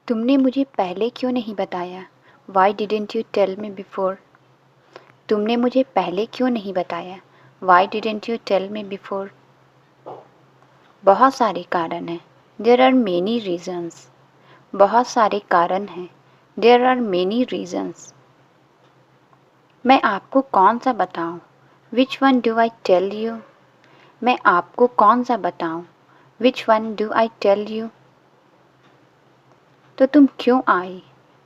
तुमने मुझे पहले क्यों नहीं बताया? Why didn't you tell me before? तुमने मुझे पहले क्यों नहीं बताया? Why didn't you tell me before? बहुत सारे कारण हैं। There are many reasons. बहुत सारे कारण हैं। There are many reasons. मैं आपको कौन सा बताऊं? Which one do I tell you? मैं आपको कौन सा बताऊं? Which one do I tell you? तो तुम क्यों आई?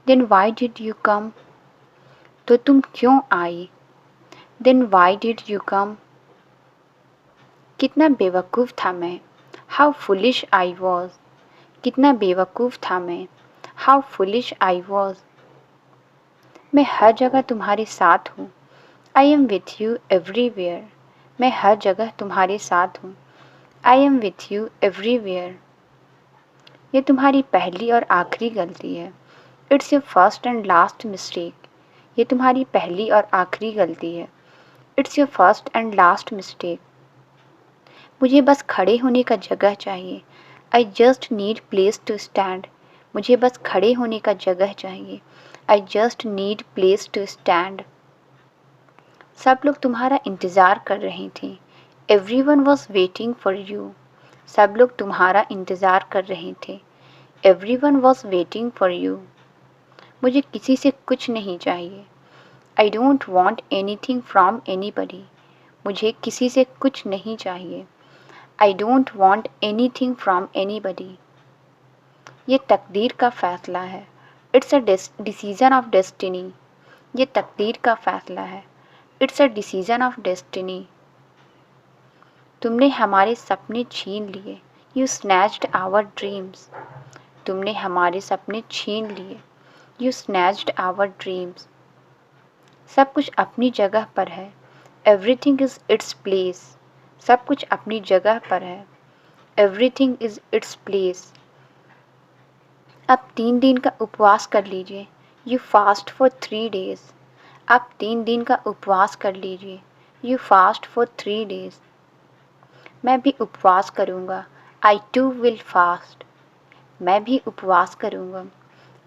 Then why did you come? तो तुम क्यों आई? Then why did you come? कितना बेवकूफ़ था मैं? How foolish I was. कितना बेवकूफ़ था मैं? How foolish I was. मैं हर जगह तुम्हारे साथ हूँ। I am with you everywhere. मैं हर जगह तुम्हारे साथ हूँ। I am with you everywhere. ये तुम्हारी पहली और आखिरी गलती है। It's your first and last mistake. ये तुम्हारी पहली और आखिरी गलती है। It's your first and last mistake. मुझे बस खड़े होने का जगह चाहिए। I just need place to stand. मुझे बस खड़े होने का जगह चाहिए। I just need place to stand. सब लोग तुम्हारा इंतज़ार कर रहे थे। Everyone was waiting for you. सब लोग तुम्हारा इंतज़ार कर रहे थे। Everyone was waiting for you. मुझे किसी से कुछ नहीं चाहिए। I don't want anything from anybody. मुझे किसी से कुछ नहीं चाहिए। I don't want anything from anybody. ये तकदीर का फ़ैसला है। It's a decision of destiny. ये तकदीर का फ़ैसला है। It's a decision of destiny. तुमने हमारे सपने छीन लिए। You snatched our dreams. तुमने हमारे सपने छीन लिए। You snatched our dreams. सब कुछ अपनी जगह पर है। Everything is its place. सब कुछ अपनी जगह पर है। Everything is its place. अब 3 दिन का उपवास कर लीजिए। You fast for 3 days. अब 3 दिन का उपवास कर लीजिए। You fast for 3 days. मैं भी उपवास करूँगा। I too will fast. मैं भी उपवास करूँगा।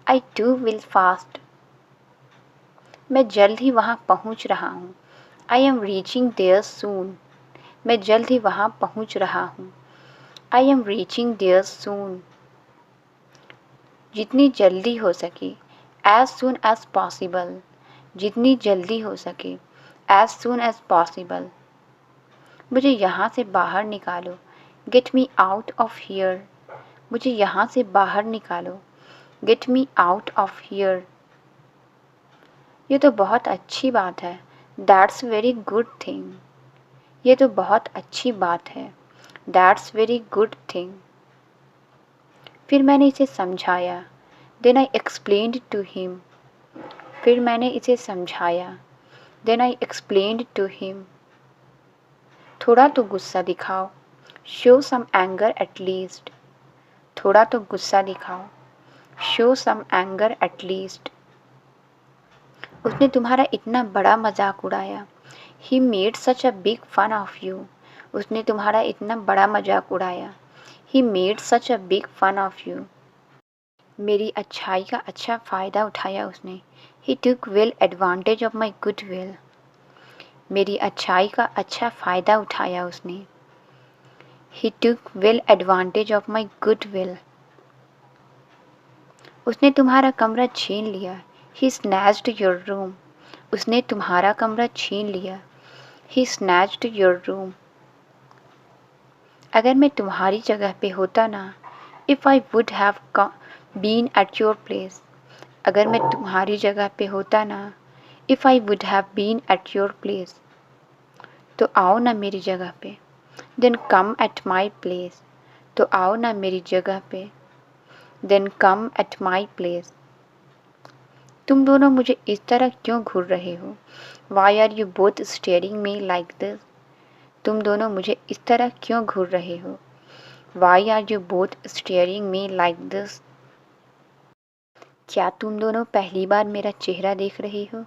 I too will fast. मैं जल्द ही वहाँ पहुँच रहा हूँ। I am reaching there soon. मैं जल्द ही वहाँ पहुँच रहा हूँ। I am reaching there soon. जितनी जल्दी हो सके। As soon as possible. जितनी जल्दी हो सके। As soon as possible. मुझे यहाँ से बाहर निकालो। Get me out of here. मुझे यहाँ से बाहर निकालो। Get me out of here. ये तो बहुत अच्छी बात है। That's very good thing. ये तो बहुत अच्छी बात है। That's very good thing. फिर मैंने इसे समझाया। Then I explained to him. फिर मैंने इसे समझाया। Then I explained to him. थोड़ा तो गुस्सा दिखाओ। Show some anger at least. थोड़ा तो गुस्सा दिखाओ। Show some anger at least. उसने तुम्हारा इतना बड़ा मजाक उड़ाया। He made such a big fun of you. उसने तुम्हारा इतना बड़ा मजाक उड़ाया। He made such a big fun of you. मेरी अच्छाई का अच्छा फ़ायदा उठाया उसने। He took well advantage of my goodwill. मेरी अच्छाई का अच्छा फ़ायदा उठाया उसने। He took well advantage of my goodwill. उसने तुम्हारा कमरा छीन लिया। He snatched your room. उसने तुम्हारा कमरा छीन लिया। He snatched your room. अगर मैं तुम्हारी जगह पे होता ना, If I would have been at your place. अगर मैं तुम्हारी जगह पे होता ना, If I would have been at your place. तो आओ ना मेरी जगह पे। Then come at my place. तो आओ ना मेरी जगह पे। Then come at my place. तुम दोनों मुझे इस तरह क्यों घूर रहे हो? Why are you both staring me like this? तुम दोनों मुझे इस तरह क्यों घूर रहे हो? Why are you both staring me like this? क्या तुम दोनों पहली बार मेरा चेहरा देख रहे हो?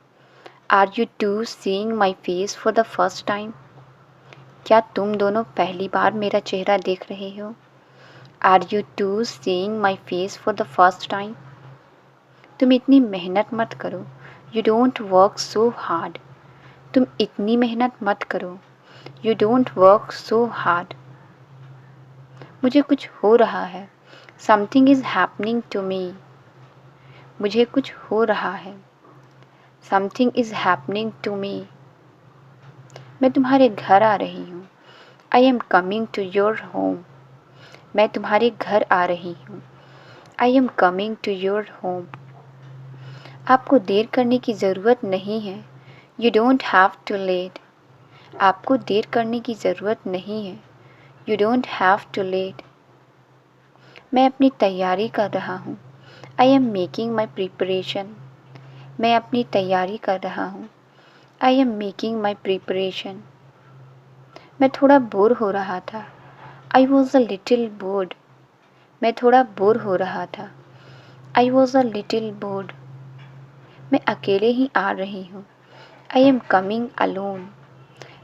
Are you two seeing my face for the first time? क्या तुम दोनों पहली बार मेरा चेहरा देख रहे हो? Are you two seeing my face for the first time? तुम इतनी मेहनत मत करो। You don't work so hard. तुम इतनी मेहनत मत करो। You don't work so hard. मुझे कुछ हो रहा है। Something is happening to me. मुझे कुछ हो रहा है। Something is happening to me. मैं तुम्हारे घर आ रही हूँ। I am coming to your home. मैं तुम्हारे घर आ रही हूँ। I am coming to your home. आपको देर करने की ज़रूरत नहीं है। You don't have to late. आपको देर करने की ज़रूरत नहीं है। You don't have to late. मैं अपनी तैयारी कर रहा हूँ। I am making my preparation. मैं अपनी तैयारी कर रहा हूँ। I am making my preparation. मैं थोड़ा बोर हो रहा था। I was a little bored. मैं थोड़ा बोर हो रहा था। I was a little bored. मैं अकेले ही आ रही हूँ। I am coming alone.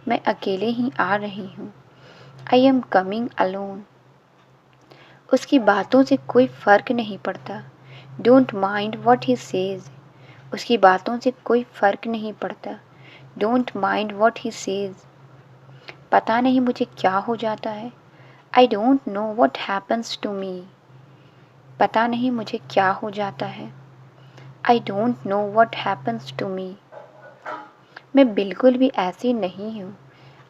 मैं अकेले ही आ रही हूँ। I am coming alone. उसकी बातों से कोई फ़र्क नहीं पड़ता। Don't mind what he says. उसकी बातों से कोई फ़र्क नहीं पड़ता। Don't mind what he says. पता नहीं मुझे क्या हो जाता है। I don't know what happens to me. पता नहीं मुझे क्या हो जाता है। I don't know what happens to me. मैं बिल्कुल भी ऐसी नहीं हूँ।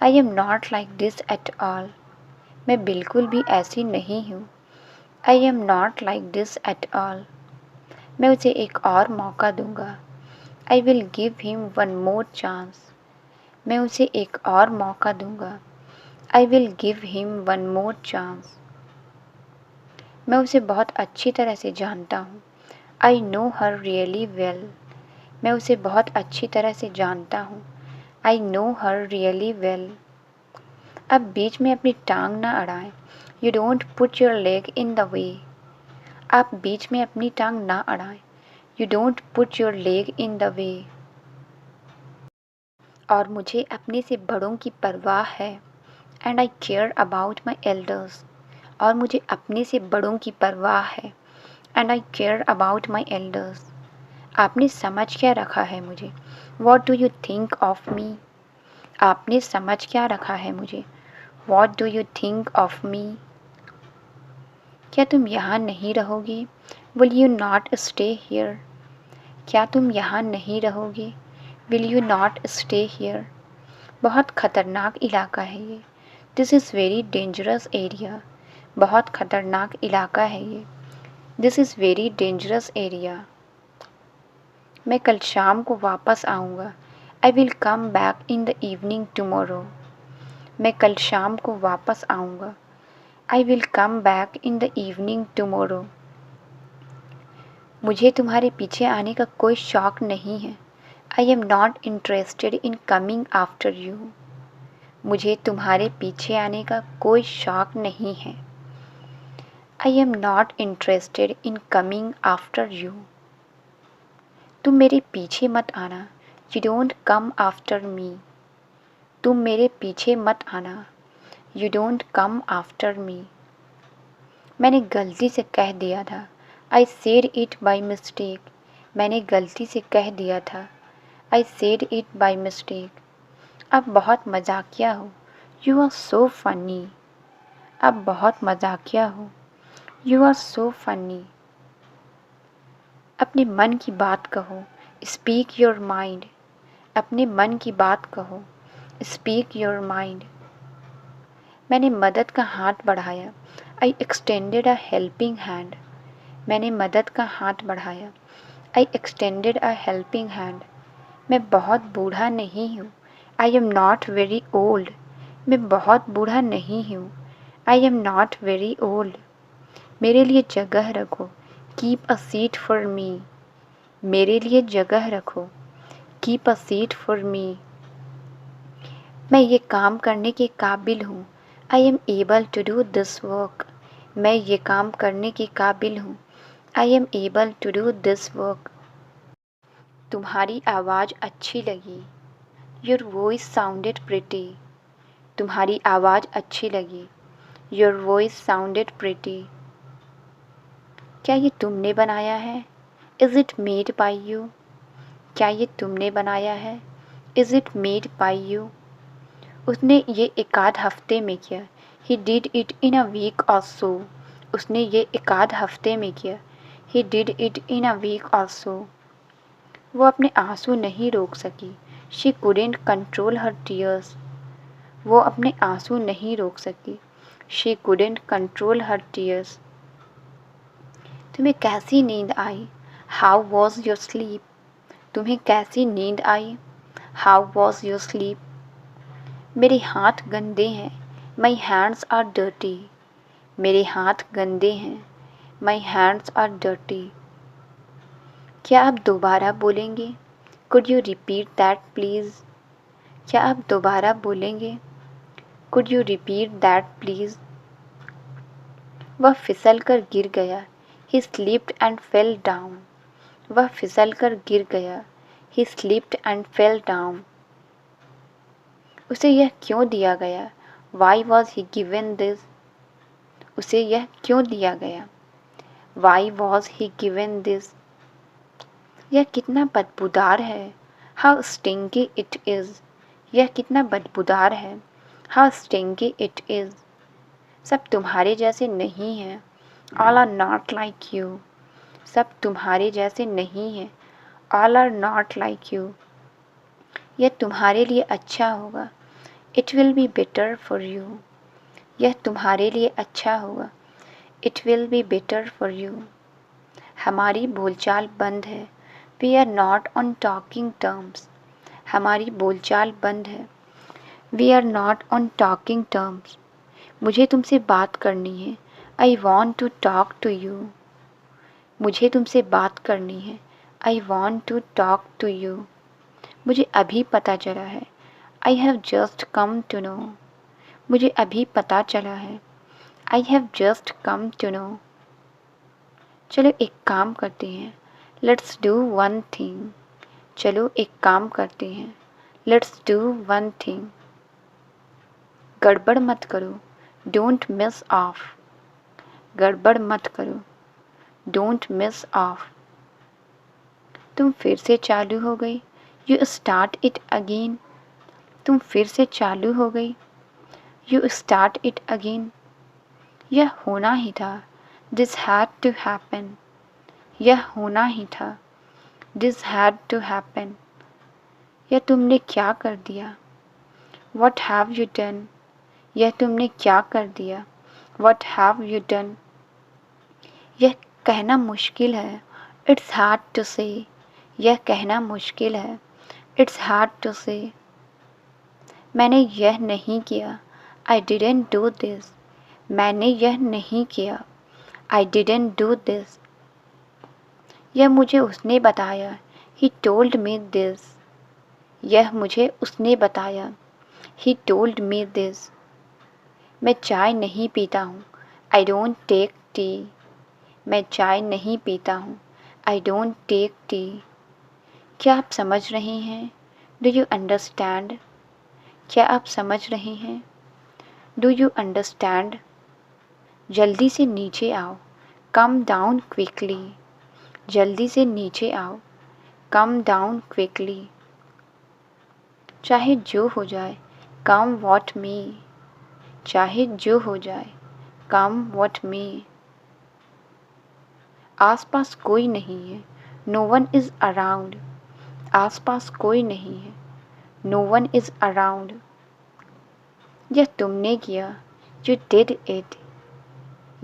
I am not like this at all. मैं बिल्कुल भी ऐसी नहीं हूँ। I am not like this at all. मैं उसे एक और मौका दूंगा। I will give him one more chance. मैं उसे एक और मौका दूंगा। I will give him one more chance. मैं उसे बहुत अच्छी तरह से जानता हूँ। I know her really well. मैं उसे बहुत अच्छी तरह से जानता हूँ। I know her really well. अब बीच में अपनी टांग ना अड़ाएं। You don't put your leg in the way. आप बीच में अपनी टांग ना अड़ाएं। You don't put your leg in the way. और मुझे अपने से बड़ों की परवाह है। And I care about my elders. और मुझे अपने से बड़ों की परवाह है। And I care about my elders. आपने समझ क्या रखा है मुझे। What do you think of me. आपने समझ क्या रखा है मुझे। What do you think of me. क्या तुम यहाँ नहीं रहोगे। Will you not stay here. क्या तुम यहाँ नहीं रहोगे। Will you not stay here. बहुत ख़तरनाक इलाका है ये। This is very dangerous area. बहुत ख़तरनाक इलाका है ये। This is very dangerous area. मैं कल शाम को वापस आऊँगा। I will come back in the evening tomorrow. मैं कल शाम को वापस आऊँगा। I will come back in the evening tomorrow. मुझे तुम्हारे पीछे आने का कोई शौक़ नहीं है। आई am not interested in coming after you. मुझे तुम्हारे पीछे आने का कोई शौक़ नहीं है। आई am not interested in coming after you. तुम मेरे पीछे मत आना। You don't come after me. तुम मेरे पीछे मत आना। You don't come after me. मैंने गलती से कह दिया था। I said it by mistake. मैंने गलती से कह दिया था। I said it by mistake. अब बहुत मजाकिया हो। You are so funny. अब बहुत मजाकिया हो। You are so funny. अपने मन की बात कहो। Speak your mind. अपने मन की बात कहो। Speak your mind. मैंने मदद का हाथ बढ़ाया। I extended a helping hand. मैंने मदद का हाथ बढ़ाया। I extended a helping hand. मैं बहुत बूढ़ा नहीं हूँ। I am not very old. मैं बहुत बूढ़ा नहीं हूँ। I am not very old. मेरे लिए जगह रखो। Keep a seat for me. मेरे लिए जगह रखो। Keep a seat for me. मैं ये काम करने के काबिल हूँ। I am able to do this work. मैं ये काम करने के काबिल हूँ। I am able to do this work. तुम्हारी आवाज़ अच्छी लगी। Your voice sounded pretty. तुम्हारी आवाज़ अच्छी लगी। Your voice sounded pretty. क्या ये तुमने बनाया है। Is it made by you? क्या ये तुमने बनाया है? Is it made by you? उसने ये एक आध हफ्ते में किया। He did it in a week or so. उसने ये एक आध हफ्ते में किया। He did it in a week or so. वो अपने आंसू नहीं रोक सकी। She couldn't control her tears. वो अपने आंसू नहीं रोक सकी। She couldn't control her tears. तुम्हें कैसी नींद आई? How was your sleep? तुम्हें कैसी नींद आई? How was your sleep? मेरे हाथ गंदे हैं। My hands are dirty. मेरे हाथ गंदे हैं। My hands are dirty. क्या आप दोबारा बोलेंगे? Could you repeat that please? क्या आप दोबारा बोलेंगे? Could you repeat that please? वह फिसल कर गिर गया। He slipped and fell down. वह फिसल कर गिर गया। He slipped and fell down. उसे यह क्यों दिया गया? Why was he given this? उसे यह क्यों दिया गया? Why was he given this? यह कितना बदबूदार है। How stinky it is. यह कितना बदबूदार है। How stinky it is. सब तुम्हारे जैसे नहीं हैं। All are not like you. सब तुम्हारे जैसे नहीं हैं। All are not like you. यह तुम्हारे लिए अच्छा होगा। It will be better for you. यह तुम्हारे लिए अच्छा होगा। It will be better for you. हमारी बोलचाल बंद है। We are not on talking terms. हमारी बोलचाल बंद है। We are not on talking terms. मुझे तुमसे बात करनी है। I want to talk to you. मुझे तुमसे बात करनी है। I want to talk to you. मुझे अभी पता चला है। I have just come to know. मुझे अभी पता चला है। I have just come to know. चलो एक काम करते हैं। Let's do one thing. चलो एक काम करते हैं। Let's do one thing. गड़बड़ मत करो। Don't miss off. गड़बड़ मत करो। Don't miss off. तुम फिर से चालू हो गई। You start it again. तुम फिर से चालू हो गई। You start it again. यह होना ही था। This had to happen. यह होना ही था। This had to happen. यह तुमने क्या कर दिया? What have you done? यह तुमने क्या कर दिया? What have you done? यह कहना मुश्किल है। It's hard to say. यह कहना मुश्किल है। It's hard to say. मैंने यह नहीं किया। I didn't do this. मैंने यह नहीं किया। I didn't do this. यह मुझे उसने बताया। He told me this. यह मुझे उसने बताया। He told me this. मैं चाय नहीं पीता हूँ। I don't take tea. मैं चाय नहीं पीता हूँ। I don't take tea. क्या आप समझ रहे हैं? Do you understand? क्या आप समझ रहे हैं? Do you understand? जल्दी से नीचे आओ। Come down quickly. जल्दी से नीचे आओ। Come down quickly. चाहे जो हो जाए। Come what may. चाहे जो हो जाए। Come what may. आसपास कोई नहीं है। No one is around. आसपास कोई नहीं है। No one is around. यह तुमने किया। You did it.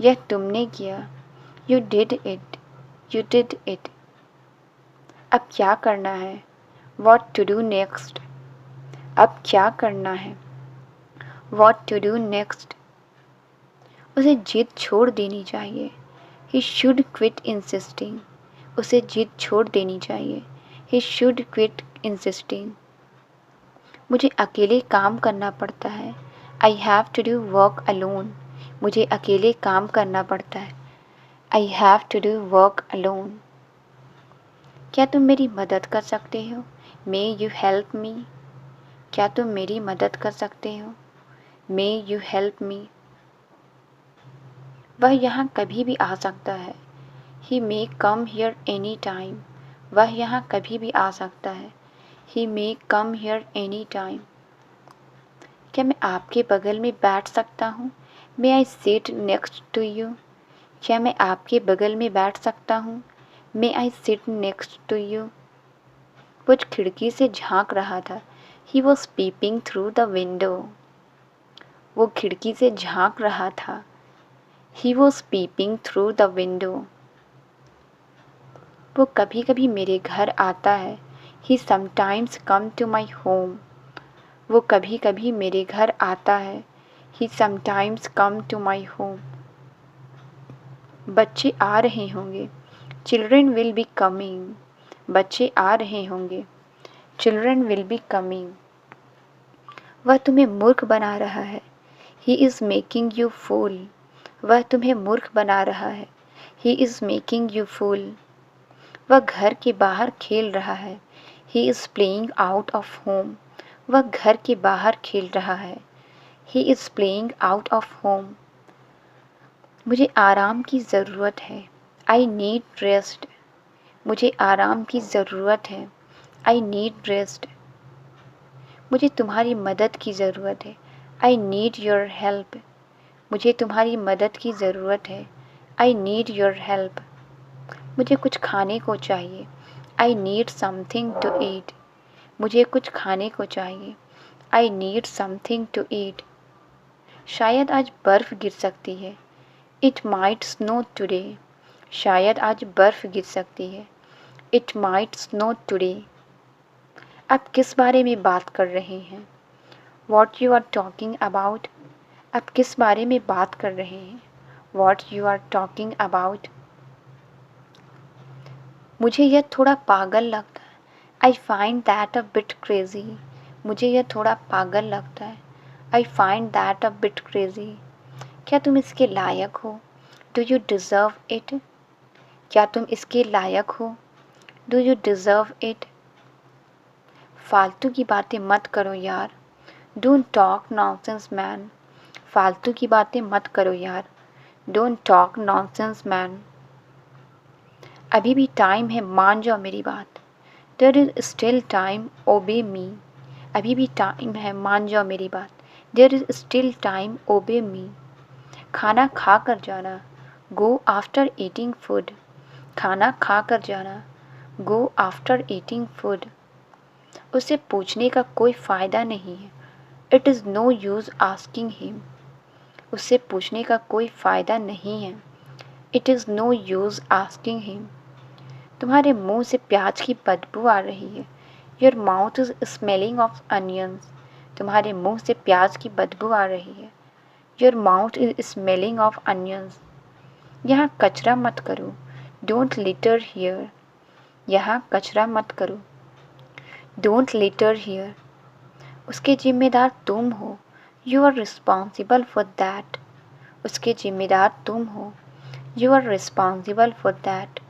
यह तुमने किया। You did it. You did it. अब क्या करना है? What to do next? अब क्या करना है? What to do next? उसे जिद छोड़ देनी चाहिए। He should quit insisting. उसे जिद छोड़ देनी चाहिए। He should quit insisting. मुझे अकेले काम करना पड़ता है। I have to do work alone. मुझे अकेले काम करना पड़ता है। I have to do work alone. क्या तुम मेरी मदद कर सकते हो? May you help me? क्या तुम मेरी मदद कर सकते हो? May you help me? वह यहाँ कभी भी आ सकता है। He may come here any time, वह यहाँ कभी भी आ सकता है। He may come here any time. क्या मैं आपके बगल में बैठ सकता हूँ? May I sit next to you. क्या मैं आपके बगल में बैठ सकता हूँ? May I sit next to you. वो खिड़की से झांक रहा था। He was peeping through the window. वो खिड़की से झांक रहा था। He was peeping through the window. वो कभी कभी मेरे घर आता है। He sometimes come to my home. वो कभी कभी मेरे घर आता है। He sometimes come to my home. बच्चे आ रहे होंगे। Children will be coming. बच्चे आ रहे होंगे। Children will be coming. वह तुम्हें मूर्ख बना रहा है। He is making you fool. वह तुम्हें मूर्ख बना रहा है। He is making you fool. वह घर के बाहर खेल रहा है। He is playing out of home. वह घर के बाहर खेल रहा है। He is playing out of home. मुझे आराम की ज़रूरत है। I need rest. मुझे आराम की ज़रूरत है। I need rest. मुझे तुम्हारी मदद की ज़रूरत है। I need your help. मुझे तुम्हारी मदद की ज़रूरत है। I need your help. मुझे कुछ खाने को चाहिए। आई नीड समथिंग टू ईट। मुझे कुछ खाने को चाहिए। I need something to eat. शायद आज बर्फ़ गिर सकती है। It might snow today. शायद आज बर्फ़ गिर सकती है। It might snow today. आप किस बारे में बात कर रहे हैं? What you are talking about. आप किस बारे में बात कर रहे हैं? What you are talking about. मुझे यह थोड़ा पागल लगता है। I find that a bit crazy. मुझे यह थोड़ा पागल लगता है। I find that a bit crazy. क्या तुम इसके लायक हो? Do you deserve it. क्या तुम इसके लायक हो? Do you deserve it. फालतू की बातें मत करो यार। Don't talk nonsense man. फालतू की बातें मत करो यार। Don't talk nonsense man. अभी भी टाइम है, मान जाओ मेरी बात। देयर इज़ स्टिल टाइम, ओबे मी। अभी भी टाइम है, मान जाओ मेरी बात। देयर इज़ स्टिल टाइम, ओबे मी। खाना खा कर जाना। Go after eating food. खाना खा कर जाना। Go after eating food. उसे पूछने का कोई फ़ायदा नहीं है। It is no use asking him. उससे पूछने का कोई फ़ायदा नहीं है। It is no use asking him. तुम्हारे मुंह से प्याज की बदबू आ रही है। Your mouth is smelling of onions. तुम्हारे मुंह से प्याज की बदबू आ रही है। Your mouth is smelling of onions. यहाँ कचरा मत करो। Don't litter here. यहाँ कचरा मत करो। Don't litter here. उसके जिम्मेदार तुम हो। You are responsible for that. उसके जिम्मेदार तुम हो। You are responsible for that.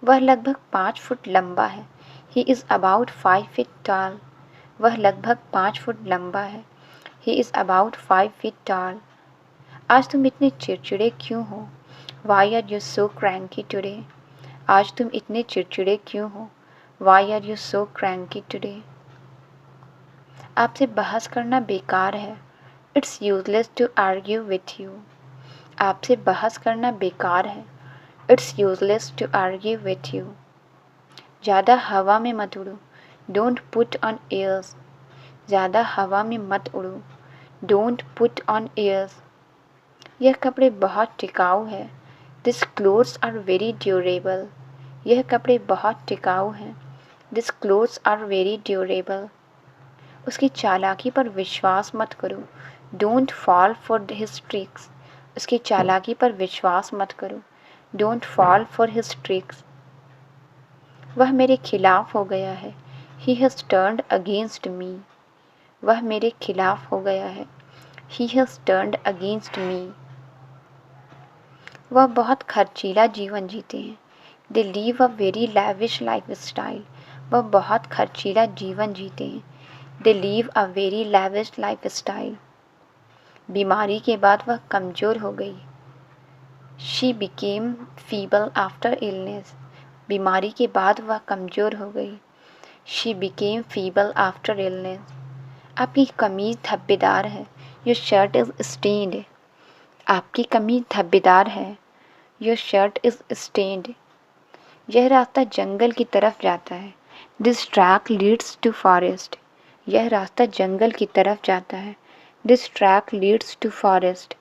वह लगभग 5 फुट लंबा है। He is about 5 feet tall. वह लगभग 5 फुट लंबा है। He is about 5 feet tall. आज तुम इतने चिड़चिड़े क्यों हो? Why are you so cranky today. आज तुम इतने चिड़चिड़े क्यों हो? Why are you so cranky today. आपसे बहस करना बेकार है। It's useless to argue with you. आपसे बहस करना बेकार है। It's useless to argue with you. ज़्यादा हवा में मत उड़ो। Don't put on airs. ज़्यादा हवा में मत उड़ो। Don't put on airs. यह कपड़े बहुत टिकाऊ है। This clothes are very durable. यह कपड़े बहुत टिकाऊ हैं। This clothes are very durable. उसकी चालाकी पर विश्वास मत करो। Don't fall for his tricks. उसकी चालाकी पर विश्वास मत करो। Don't fall for his tricks. वह मेरे खिलाफ हो गया है। He has turned against me. वह मेरे खिलाफ हो गया है। He has turned against me. वह बहुत खर्चीला जीवन जीते हैं। They live a very lavish life style. वह बहुत खर्चीला जीवन जीते हैं। They live a very lavish life style. बीमारी के बाद वह कमज़ोर हो गई। She became feeble after illness, बीमारी के बाद वह कमज़ोर हो गई। She became feeble after illness, आपकी कमीज़ धब्बेदार है। योर शर्ट इज़ स्टेन्ड, आपकी कमीज़ धब्बेदार है। योर शर्ट इज़ स्टेन्ड, यह रास्ता जंगल की तरफ जाता है। This track leads to forest, यह रास्ता जंगल की तरफ जाता है। This track leads to forest,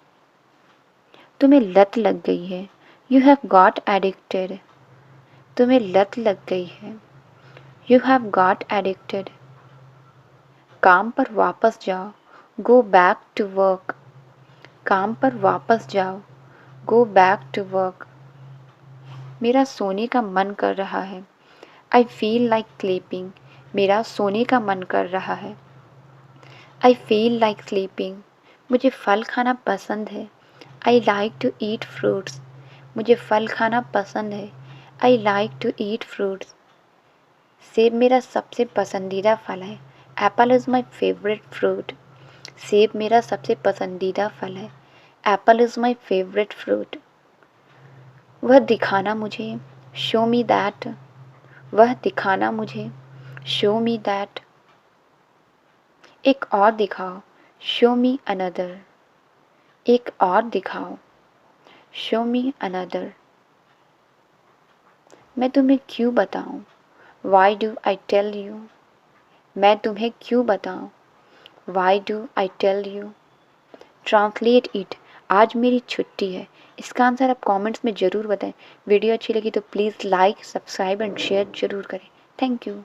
तुम्हें लत लग गई है। यू हैव गॉट एडिक्टेड, तुम्हें लत लग गई है। यू हैव गॉट एडिक्टेड, काम पर वापस जाओ। गो बैक टू वर्क, काम पर वापस जाओ। गो बैक टू वर्क, मेरा सोने का मन कर रहा है। आई फील लाइक स्लीपिंग, मेरा सोने का मन कर रहा है। आई फील लाइक स्लीपिंग, मुझे फल खाना पसंद है। I like to eat fruits, मुझे फल खाना पसंद है। I like to eat fruits, सेब मेरा सबसे पसंदीदा फल है। Apple is my favourite fruit, सेब मेरा सबसे पसंदीदा फल है। Apple is my favourite fruit, वह दिखाना मुझे। शो मी दैट, वह दिखाना मुझे। शो मी दैट, एक और दिखाओ। शो मी अनदर, एक और दिखाओ। शो मी अनदर, मैं तुम्हें क्यों बताऊं। Why do I tell you, मैं तुम्हें क्यों बताऊं। Why do I tell you. Translate it, आज मेरी छुट्टी है। इसका आंसर आप कमेंट्स में ज़रूर बताएं। वीडियो अच्छी लगी तो please like, subscribe and share ज़रूर करें। Thank you.